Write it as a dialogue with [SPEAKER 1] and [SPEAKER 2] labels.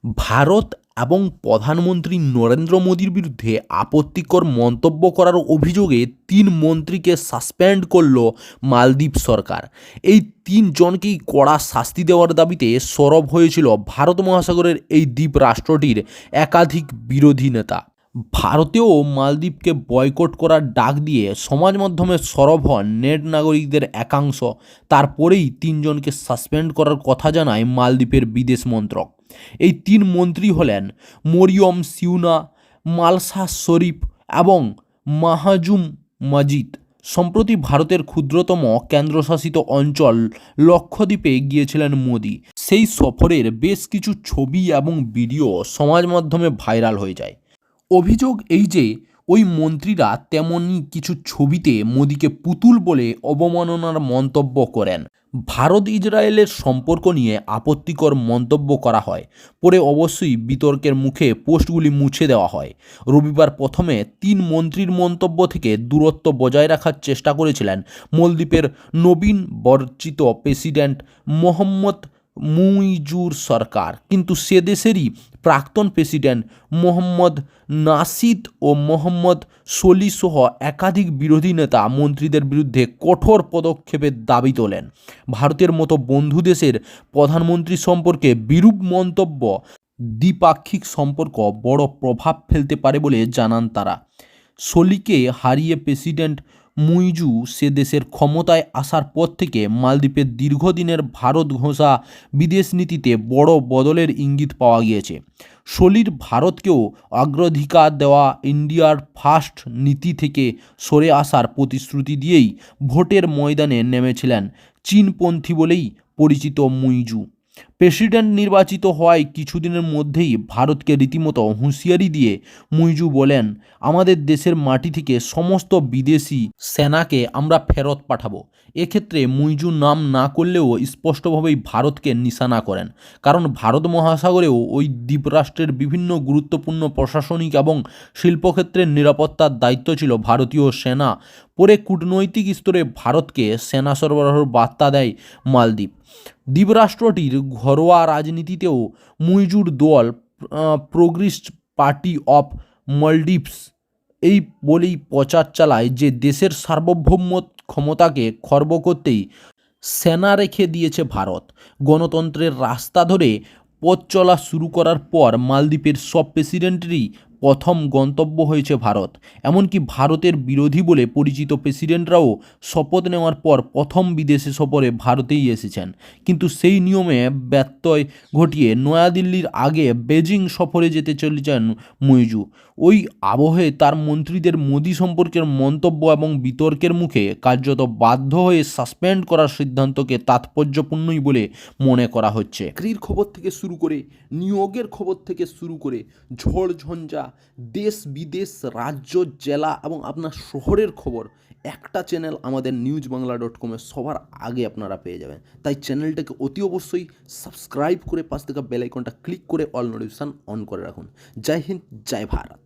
[SPEAKER 1] ভারত এবং প্রধানমন্ত্রী নরেন্দ্র মোদীর বিরুদ্ধে আপত্তিকর মন্তব্য করার অভিযোগে ৩ মন্ত্রীকে সাসপেন্ড করল মালদ্বীপ সরকার। এই ৩ জনকেই কড়া শাস্তি দেওয়ার দাবিতে সরব হয়েছিল ভারত মহাসাগরের এই দ্বীপ রাষ্ট্রটির একাধিক বিরোধী নেতা। ভারতেও মালদ্বীপকে বয়কট করার ডাক দিয়ে সমাজ মাধ্যমে সরব হন নেট নাগরিকদের একাংশ। তারপরেই ৩ জনকে সাসপেন্ড করার কথা জানায় মালদ্বীপের বিদেশ মন্ত্রক। এই ৩ মন্ত্রী হলেন মরিয়ম সিউনা, মালসা শরীফ এবং মাহাজুম মাজিদ। সম্প্রতি ভারতের ক্ষুদ্রতম কেন্দ্রশাসিত অঞ্চল লক্ষদ্বীপে গিয়েছিলেন মোদি। সেই সফরের বেশ কিছু ছবি এবং ভিডিও সমাজ মাধ্যমে ভাইরাল হয়ে যায়। অভিযোগ এই যে ওই মন্ত্রীরা তেমনই কিছু ছবিতে মোদিকে পুতুল বলে অবমাননার মন্তব্য করেন। ভারত ইসরায়েলের সম্পর্ক নিয়ে আপত্তিকর মন্তব্য করা হয়, পরে অবশ্যই বিতর্কের মুখে পোস্টগুলি মুছে দেওয়া হয়। রবিবার প্রথমে ৩ মন্ত্রীর মন্তব্য থেকে দূরত্ব বজায় রাখার চেষ্টা করেছিলেন মালদ্বীপের নবীন বর্চিত প্রেসিডেন্ট মোহাম্মদ মুইজুর সরকার, কিন্তু সে দেশেরই প্রাক্তন প্রেসিডেন্ট মোহাম্মদ নাসিদ ও মোহাম্মদ সলি সহ একাধিক বিরোধী নেতা মন্ত্রীদের বিরুদ্ধে কঠোর পদক্ষেপের দাবি তোলেন। ভারতের মতো বন্ধু দেশের প্রধানমন্ত্রী সম্পর্কে বিরূপ মন্তব্য দ্বিপাক্ষিক সম্পর্ক বড় প্রভাব ফেলতে পারে বলে জানান তারা। সলিকে হারিয়ে প্রেসিডেন্ট মুইজু সে দেশের ক্ষমতায় আসার পর থেকে মালদ্বীপের দীর্ঘদিনের ভারত ঘোষা বিদেশ নীতিতে বড় বদলের ইঙ্গিত পাওয়া গিয়েছে। সলির ভারতকেও অগ্রাধিকার দেওয়া ইন্ডিয়ার ফার্স্ট নীতি থেকে সরে আসার প্রতিশ্রুতি দিয়েই ভোটের ময়দানে নেমেছিলেন চীনপন্থী বলেই পরিচিত মুইজু। প্রেসিডেন্ট নির্বাচিত হওয়ায় কিছুদিনের মধ্যেই ভারতকে রীতিমতো হুঁশিয়ারি দিয়ে মুইজু বলেন, আমাদের দেশের মাটি থেকে সমস্ত বিদেশি সেনাকে আমরা ফেরত পাঠাবো। এক্ষেত্রে মুইজু নাম না করলেও স্পষ্টভাবেই ভারতকে নিশানা করেন, কারণ ভারত মহাসাগরেও ওই দ্বীপরাষ্ট্রের বিভিন্ন গুরুত্বপূর্ণ প্রশাসনিক এবং শিল্পক্ষেত্রের নিরাপত্তার দায়িত্ব ছিল ভারতীয় সেনা। পরে কূটনৈতিক স্তরে ভারতকে সেনা সরবরাহের বার্তা দেয় মালদ্বীপ। দ্বীপরাষ্ট্রটির ঘরোয়া রাজনীতিতেও মুইজুর দল প্রোগ্রেসিভ পার্টি অফ মালদ্বীপস এই বলেই প্রচার চালায় যে দেশের সার্বভৌম ক্ষমতাকে খর্ব করতেই সেনা রেখে দিয়েছে ভারত। গণতন্ত্রের রাস্তা ধরে পথ চলা শুরু করার পর মালদ্বীপের সব প্রেসিডেন্টেরই প্রথম গন্তব্য হয়েছে ভারত। এমনকি ভারতের বিরোধী বলে পরিচিত প্রেসিডেন্টরাও শপথ নেওয়ার পর প্রথম বিদেশে সফরে ভারতেই এসেছেন। কিন্তু সেই নিয়মে ব্যত্যয় ঘটিয়ে নয়াদিল্লির আগে বেজিং সফরে যেতে চলেছেন মুইজু। ওই আবহে তার মন্ত্রীদের মোদি সম্পর্কের মন্তব্য এবং বিতর্কের মুখে কার্যত বাধ্য হয়ে সাসপেন্ড করার সিদ্ধান্তকে তাৎপর্যপূর্ণই বলে মনে করা হচ্ছে। চাকরির খবর থেকে শুরু করে নিয়োগের খবর থেকে শুরু করে ঝড়ঝঞ্ঝা দেশ বিদেশ রাজ্য জেলা এবং আপনার শহরের খবর একটা চ্যানেল আমাদের newsbangla.com সবার আগে আপনারা পেয়ে যাবেন। তাই চ্যানেলটাকে অতি অবশ্যই সাবস্ক্রাইব করে পাশ থেকে বেল আইকনটা ক্লিক করে অল নোটিফিকেশন অন করে রাখুন। জয় হিন্দ, জয় ভারত।